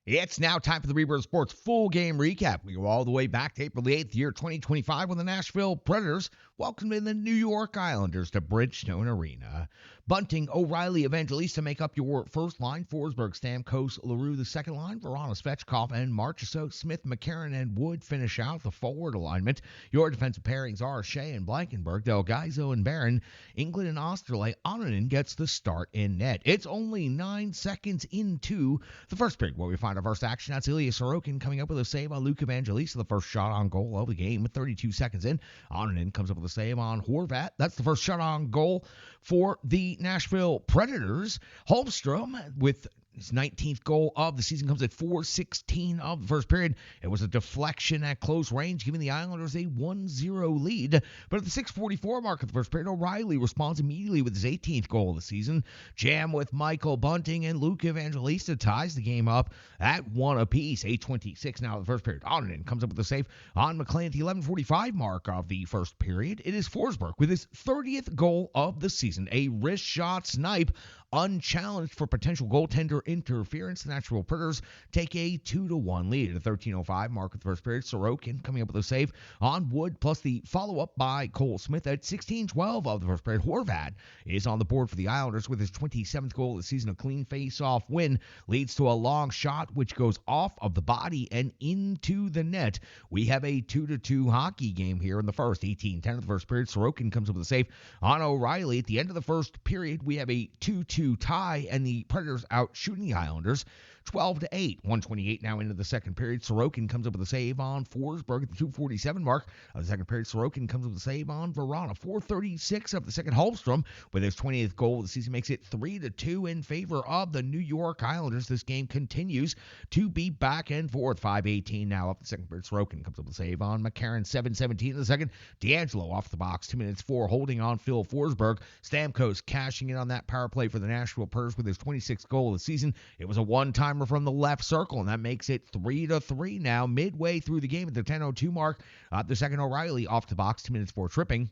It's now time for the Rebirth Sports full game recap. We go all the way back to April the 8th, year 2025, when the Nashville Predators welcomed in the New York Islanders to Bridgestone Arena. Bunting, O'Reilly, Evangelista make up your first line. Forsberg, Stamkos, LaRue the second line. Verona, Svechkov, and Marchessault. Smith, McCarron, and Wood finish out the forward alignment. Your defensive pairings are Shea and Blankenberg, Del Gaizo and Barron. England and Osterley. Onanen gets the start in net. It's only 9 seconds into the first period where we find our first action. That's Ilya Sorokin coming up with a save on Luke Evangelista, the first shot on goal of the game. 32 seconds in, Onanen comes up with a save on Horvat. That's the first shot on goal for the Nashville Predators. Holmstrom with his 19th goal of the season comes at 4:16 of the first period. It was a deflection at close range, giving the Islanders a 1-0 lead. But at the 6:44 mark of the first period, O'Reilly responds immediately with his 18th goal of the season. Jam with Michael Bunting, and Luke Evangelista ties the game up at 1 apiece. 8:26 now of the first period. Onanen comes up with a save on McLean at the 11:45 mark of the first period. It is Forsberg with his 30th goal of the season. A wrist shot snipe, unchallenged for potential goaltender interference. The Nashville Predators take a 2-1 lead at the 13:05 mark of the first period. Sorokin coming up with a save on Wood, plus the follow-up by Cole Smith at 16:12 of the first period. Horvat is on the board for the Islanders with his 27th goal of the season. A clean face-off win leads to a long shot, which goes off of the body and into the net. We have a 2-2 hockey game here in the first. 18:10 of the first period. Sorokin comes up with a save on O'Reilly. At the end of the first period, we have a 2-2 tie, and the Predators out shooting the Islanders 12-8. 1:28 now into the second period. Sorokin comes up with a save on Forsberg at the 2:47 mark of the second period. Sorokin comes with a save on Verona. 4:36 of the second. Holmstrom with his 20th goal of the season makes it 3-2 in favor of the New York Islanders. This game continues to be back and forth. 5:18 now up the second period. Sorokin comes up with a save on McCarron. 7:17 in the second. D'Angelo off the box. 2 minutes 4 holding on Phil Forsberg. Stamkos cashing in on that power play for the Nashville Predators with his 26th goal of the season. It was a one-timer from the left circle, and that makes it 3-3 now midway through the game at the 10:02 mark. The second, O'Reilly off the box. 2 minutes 4 tripping.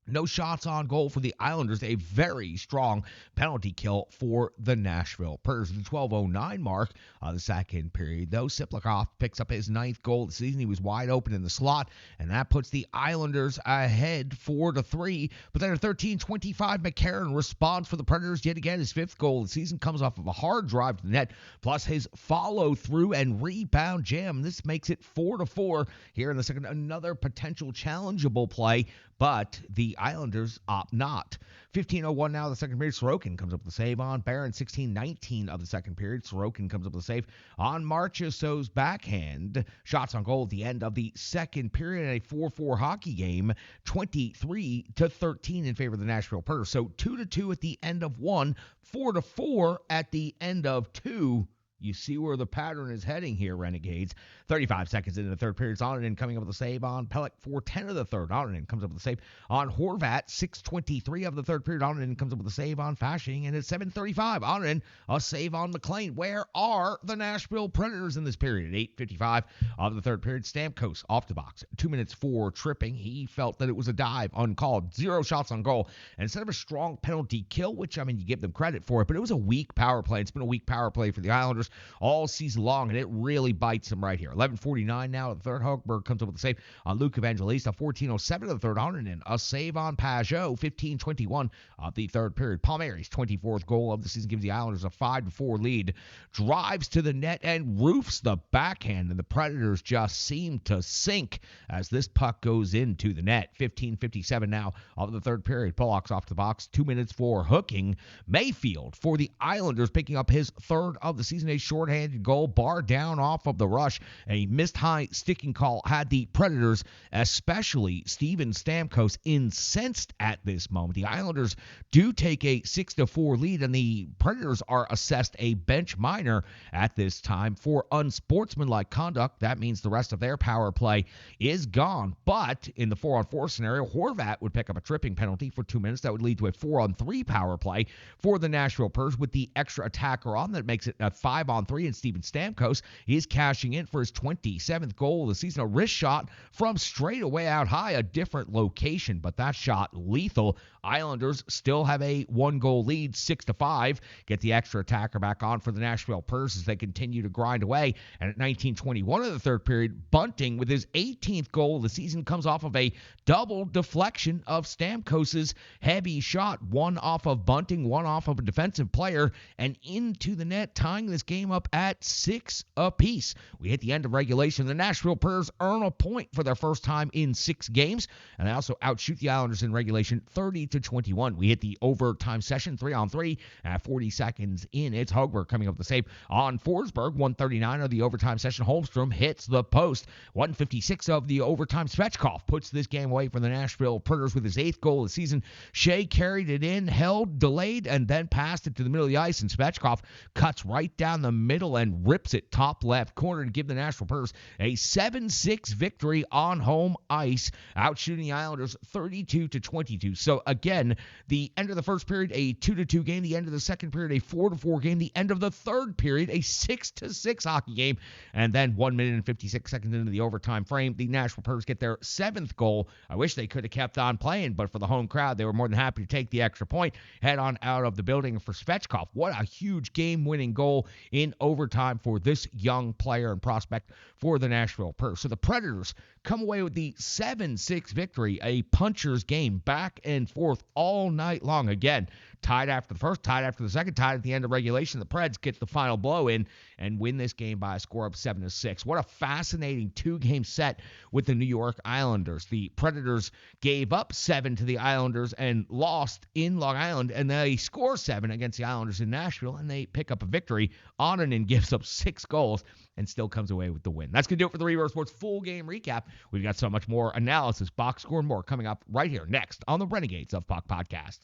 No shots on goal for the Islanders. A very strong penalty kill for the Nashville Predators. At the 12:09 mark of the second period, though, Siplikov picks up his 9th goal of the season. He was wide open in the slot, and that puts the Islanders ahead 4-3. But then at 13:25, McCarron responds for the Predators yet again. His 5th goal of the season comes off of a hard drive to the net, plus his follow-through and rebound jam. This makes it 4-4 here in the second. Another potential challengeable play, but the Islanders opt not. 15:01 now of the second period. Sorokin comes up with a save on Barron. 16:19 of the second period. Sorokin comes up with a save on Marchessault's backhand. Shots on goal at the end of the second period in a 4-4 hockey game. 23-13 in favor of the Nashville Predators. So 2-2 at the end of one, 4-4 at the end of two. You see where the pattern is heading here, Renegades. 35 seconds into the third period. Onanen coming up with a save on Pelech. 4:10 of the third. Onanen comes up with a save on Horvat. 6:23 of the third period. Onanen comes up with a save on Fasching. And at 7:35, Onanen a save on McLean. Where are the Nashville Predators in this period? At 8:55 of the third period. Stamkos off the box. 2 minutes 4 tripping. He felt that it was a dive, uncalled. 0 shots on goal. And instead of a strong penalty kill, which, I mean, you give them credit for it, but it was a weak power play. It's been a weak power play for the Islanders all season long, and it really bites them right here. 11:49 now at the third. Högberg comes up with a save on Luke Evangelista. 14:07 of the third. Onanen a save on Pajot. 15:21 of the third period. Palmieri's 24th goal of the season gives the Islanders a 5-4 lead. Drives to the net and roofs the backhand, and the Predators just seem to sink as this puck goes into the net. 15:57 now of the third period. Pollock's off the box. 2 minutes for hooking. Mayfield for the Islanders picking up his third of the season. A shorthanded goal, bar down off of the rush. A missed high sticking call had the Predators, especially Steven Stamkos, incensed at this moment. The Islanders do take a 6-4 lead, and the Predators are assessed a bench minor at this time for unsportsmanlike conduct. That means the rest of their power play is gone. But in the 4-on-4 scenario, Horvat would pick up a tripping penalty for 2 minutes. That would lead to a 4-on-3 power play for the Nashville Predators with the extra attacker on. That makes it a 5 5-on-3, and Steven Stamkos is cashing in for his 27th goal of the season. A wrist shot from straight away out high, a different location, but that shot lethal. Islanders still have a 1-goal lead, 6-5. Get the extra attacker back on for the Nashville Preds as they continue to grind away. And at 19:21 of the third period, Bunting, with his 18th goal of the season, comes off of a double deflection of Stamkos's heavy shot. One off of Bunting, one off of a defensive player, and into the net, tying this game up at 6 apiece. We hit the end of regulation. The Nashville Preds earn a point for their first time in 6 games, and they also outshoot the Islanders in regulation 30-21. We hit the overtime session, 3-on-3 at 40 seconds in. It's Hogberg coming up with the save on Forsberg. 139 of the overtime session. Holmstrom hits the post. 156 of the overtime. Svechkov puts this game away for the Nashville Predators with his 8th goal of the season. Shea carried it in, held, delayed, and then passed it to the middle of the ice, and Svechkov cuts right down the middle and rips it top left corner to give the Nashville Predators a 7-6 victory on home ice, outshooting the Islanders 32-22. So again, the end of the first period, a 2-2 game. The end of the second period, a 4-4 game. The end of the third period, a 6-6 hockey game. And then 1 minute and 56 seconds into the overtime frame, the Nashville Predators get their 7th goal. I wish they could have kept on playing, but for the home crowd, they were more than happy to take the extra point, head on out of the building. For Svechkov, what a huge game-winning goal in overtime for this young player and prospect for the Nashville Predators. So the Predators come away with the 7-6 victory, a puncher's game, back and forth all night long. Again, tied after the first, tied after the second, tied at the end of regulation. The Preds get the final blow in and win this game by a score of 7-6. What a fascinating 2-game set with the New York Islanders. The Predators gave up 7 to the Islanders and lost in Long Island, and they score 7 against the Islanders in Nashville, and they pick up a victory. Onanen gives up 6 goals and still comes away with the win. That's going to do it for the Reverse Sports full game recap. We've got so much more analysis, box score, and more coming up right here next on the Renegades of Puck podcast.